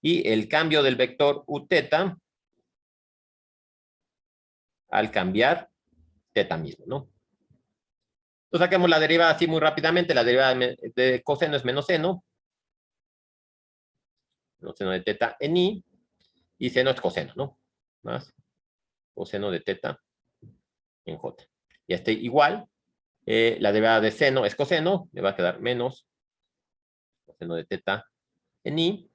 S1: y el cambio del vector U teta al cambiar teta mismo, ¿no? Entonces saquemos la derivada así muy rápidamente. La derivada de coseno es menos seno. Menos seno de teta en I. Y seno es coseno, ¿no? Más coseno de teta en J. Y este igual. La derivada de seno es coseno. Me va a quedar menos coseno de teta en I.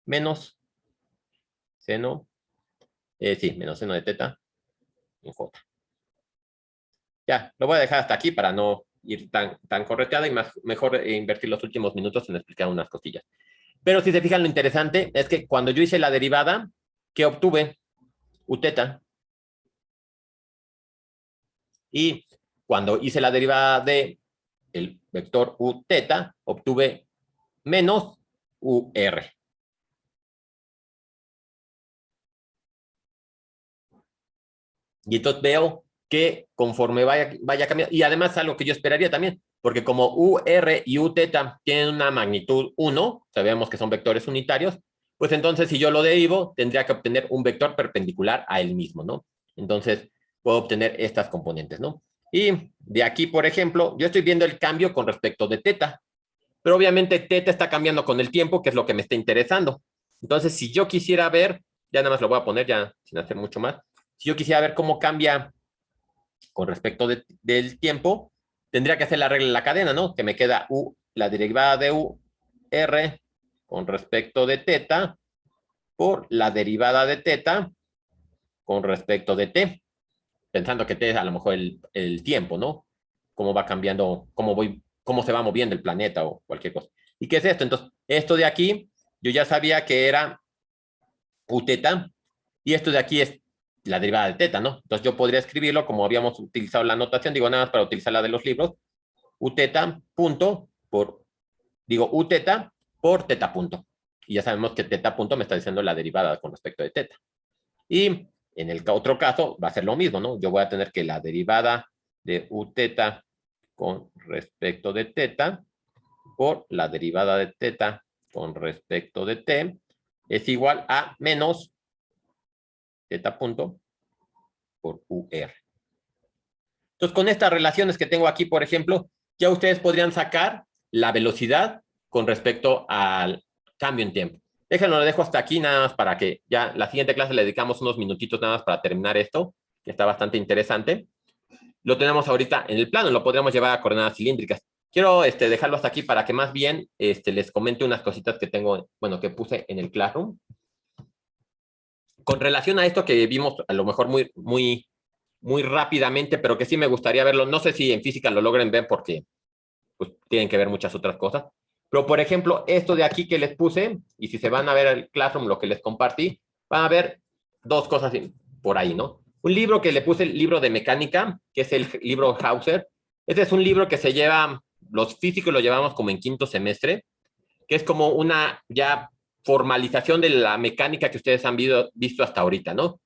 S1: Menos seno. Sí, menos seno de teta en J. Ya, lo voy a dejar hasta aquí para no ir tan correteado y mejor invertir los últimos minutos en explicar unas cosillas. Pero si se fijan, lo interesante es que cuando yo hice la derivada, ¿qué obtuve? U teta. Y cuando hice la derivada de el vector U teta, obtuve menos UR. Y entonces veo que conforme vaya cambiando, y además algo que yo esperaría también, porque como UR y U teta tienen una magnitud 1, sabemos que son vectores unitarios, pues entonces si yo lo derivo, tendría que obtener un vector perpendicular a él mismo, ¿no? Entonces puedo obtener estas componentes, ¿no? Y de aquí, por ejemplo, yo estoy viendo el cambio con respecto de teta. pero obviamente teta está cambiando con el tiempo, que es lo que me está interesando. Entonces, si yo quisiera ver, ya nada más lo voy a poner ya sin hacer mucho más, si yo quisiera ver cómo cambia con respecto del tiempo, tendría que hacer la regla de la cadena, ¿no? Que me queda la derivada de r con respecto de teta por la derivada de teta con respecto de t, pensando que t es a lo mejor el tiempo, ¿no? Cómo va cambiando, cómo se va moviendo el planeta o cualquier cosa. ¿Y qué es esto? Entonces, esto de aquí, yo ya sabía que era u teta, y esto de aquí es la derivada de teta, ¿no? Entonces yo podría escribirlo como habíamos utilizado la notación, digo nada más para utilizar la de los libros, u teta punto u teta por teta punto. Y ya sabemos que teta punto me está diciendo la derivada con respecto de teta. Y en el otro caso va a ser lo mismo, ¿no? Yo voy a tener que la derivada de u teta con respecto de teta por la derivada de teta con respecto de t es igual a menos teta punto por UR. Entonces, con estas relaciones que tengo aquí, por ejemplo, ya ustedes podrían sacar la velocidad con respecto al cambio en tiempo. Déjenlo, lo dejo hasta aquí nada más para que ya la siguiente clase le dedicamos unos minutitos nada más para terminar esto, que está bastante interesante. Lo tenemos ahorita en el plano, lo podríamos llevar a coordenadas cilíndricas. Quiero dejarlo hasta aquí para que más bien les comente unas cositas que tengo, bueno, que puse en el Classroom. Con relación a esto que vimos a lo mejor muy rápidamente, pero que sí me gustaría verlo. No sé si en física lo logren ver porque pues, tienen que ver muchas otras cosas. Pero, por ejemplo, esto de aquí que les puse, y si se van a ver el Classroom, lo que les compartí, van a ver dos cosas por ahí, ¿no? Un libro que le puse, el libro de mecánica, que es el libro Hauser. Este es un libro que se lleva, los físicos lo llevamos como en quinto semestre, que es como una ya formalización de la mecánica que ustedes han visto hasta ahorita, ¿no?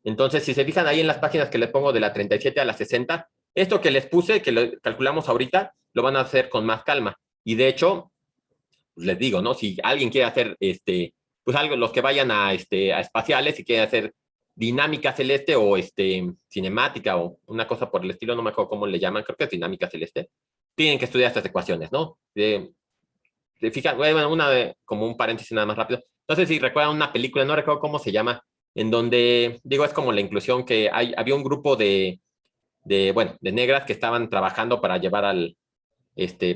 S1: Entonces, si se fijan ahí en las páginas que les pongo de la 37 a la 60, esto que les puse, que lo calculamos ahorita, lo van a hacer con más calma. Y de hecho, pues les digo, ¿no? Si alguien quiere hacer, pues algo, los que vayan a espaciales y quieren hacer dinámica celeste o cinemática o una cosa por el estilo, no me acuerdo cómo le llaman, creo que es dinámica celeste, tienen que estudiar estas ecuaciones, ¿no? Se fijan, bueno, como un paréntesis nada más rápido. No sé si recuerdan una película, no recuerdo cómo se llama, en donde, digo, es como la inclusión que había un grupo de negras que estaban trabajando para llevar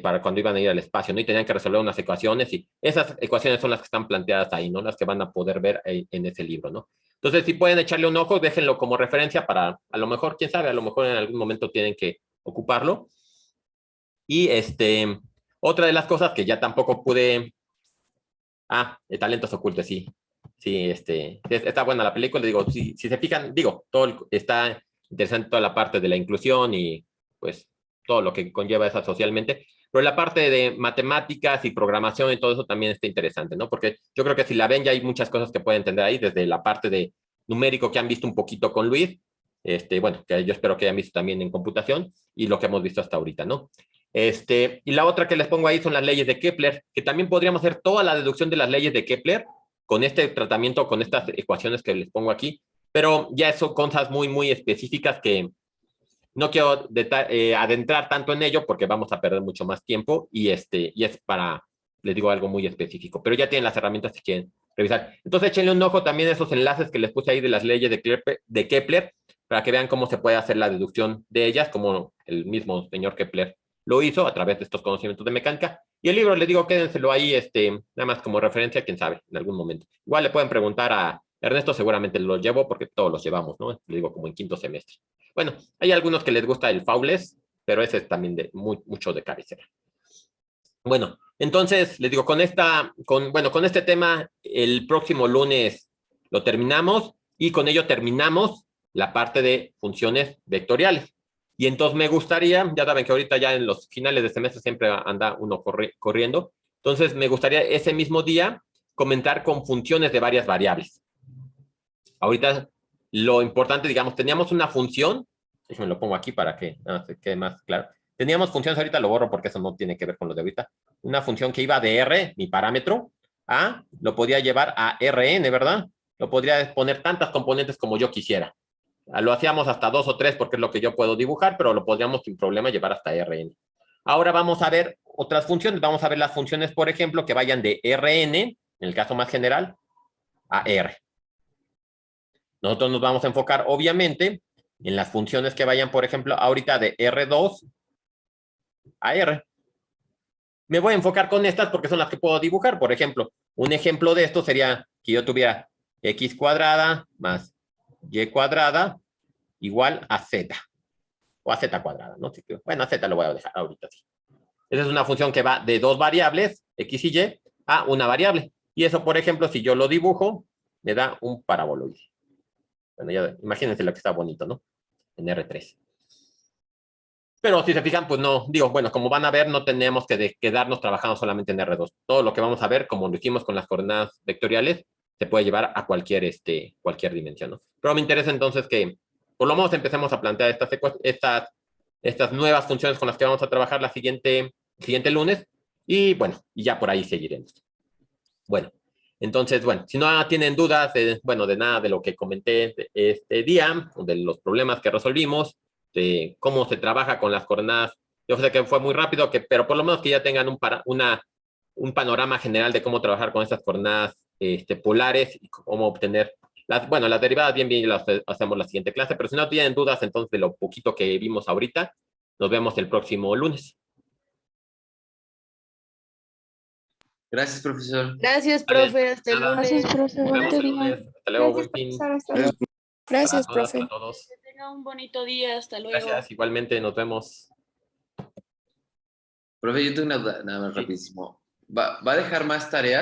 S1: para cuando iban a ir al espacio, ¿no? Y tenían que resolver unas ecuaciones y esas ecuaciones son las que están planteadas ahí, ¿no? Las que van a poder ver en ese libro, ¿no? Entonces, si pueden echarle un ojo, déjenlo como referencia para, a lo mejor, quién sabe, a lo mejor en algún momento tienen que ocuparlo. Y otra de las cosas que ya tampoco pude... talentos ocultos, sí. Sí, está buena la película, digo, si se fijan, digo, está interesante toda la parte de la inclusión y pues todo lo que conlleva esa socialmente, pero la parte de matemáticas y programación y todo eso también está interesante, ¿no? Porque yo creo que si la ven ya hay muchas cosas que pueden entender ahí, desde la parte de numérico que han visto un poquito con Luis, bueno, que yo espero que hayan visto también en computación y lo que hemos visto hasta ahorita, ¿no? Y la otra que les pongo ahí son las leyes de Kepler, que también podríamos hacer toda la deducción de las leyes de Kepler con este tratamiento, con estas ecuaciones que les pongo aquí, pero ya son cosas muy específicas que no quiero adentrar tanto en ello porque vamos a perder mucho más tiempo y es para, les digo, algo muy específico, pero ya tienen las herramientas si quieren revisar. Entonces échenle un ojo también a esos enlaces que les puse ahí de las leyes de Kepler para que vean cómo se puede hacer la deducción de ellas, como el mismo señor Kepler lo hizo a través de estos conocimientos de mecánica. Y el libro, les digo, quédenselo ahí, nada más como referencia, quién sabe, en algún momento. Igual le pueden preguntar a Ernesto, seguramente lo llevo porque todos los llevamos, ¿no? Le digo, como en quinto semestre. Bueno, hay algunos que les gusta el Faules, pero ese es también mucho de cabecera. Bueno, entonces, les digo, con este tema, el próximo lunes lo terminamos y con ello terminamos la parte de funciones vectoriales. Y entonces me gustaría, ya saben que ahorita ya en los finales de semestre siempre anda uno corriendo, entonces me gustaría ese mismo día comentar con funciones de varias variables. Ahorita lo importante, digamos, teníamos una función, déjenme lo pongo aquí para que se quede más claro. Teníamos funciones, ahorita lo borro porque eso no tiene que ver con lo de ahorita. Una función que iba de R, mi parámetro, lo podía llevar a Rn, ¿verdad? Lo podría poner tantas componentes como yo quisiera. Lo hacíamos hasta 2 o 3 porque es lo que yo puedo dibujar, pero lo podríamos sin problema llevar hasta Rn. Ahora vamos a ver otras funciones. Vamos a ver las funciones, por ejemplo, que vayan de Rn, en el caso más general, a R. Nosotros nos vamos a enfocar, obviamente, en las funciones que vayan, por ejemplo, ahorita de R2 a R. Me voy a enfocar con estas porque son las que puedo dibujar. Por ejemplo, un ejemplo de esto sería que yo tuviera x cuadrada más y cuadrada igual a z. O a z cuadrada, ¿no? Bueno, a z lo voy a dejar ahorita. Sí. Esa es una función que va de dos variables, x y y, a una variable. Y eso, por ejemplo, si yo lo dibujo, me da un paraboloide. Bueno, ya imagínense lo que está bonito, ¿no? En R3. Pero si se fijan, pues no, digo, bueno, como van a ver, no tenemos que quedarnos trabajando solamente en R2. Todo lo que vamos a ver, como lo hicimos con las coordenadas vectoriales, se puede llevar a cualquier dimensión, ¿no? Pero me interesa entonces que, por lo menos, empecemos a plantear estas nuevas funciones con las que vamos a trabajar la siguiente lunes. Y bueno, y ya por ahí seguiremos. Bueno, entonces, bueno, si no tienen dudas, bueno, de nada de lo que comenté este día, de los problemas que resolvimos, de cómo se trabaja con las coordenadas. Yo sé que fue muy rápido, pero por lo menos que ya tengan un panorama general de cómo trabajar con estas coordenadas polares y cómo obtener las derivadas bien las hacemos la siguiente clase, pero si no tienen dudas entonces de lo poquito que vimos ahorita, nos vemos el próximo lunes.
S2: Gracias, profesor.
S4: Gracias, profe. Hasta el
S1: Nada.
S4: lunes.
S5: Gracias, profe.
S1: Nos vemos
S5: Bonito
S1: el
S5: día.
S1: lunes. Hasta luego, buen
S5: Gracias,
S1: fin.
S5: profesor. Hasta luego. Gracias,
S1: Para todas,
S5: profe.
S1: para todos.
S3: Que tenga un bonito día. Hasta luego.
S1: Gracias, igualmente, nos vemos.
S2: Profe, yo tengo una duda, nada más
S1: Sí.
S2: rapidísimo. ¿Va a dejar más tareas?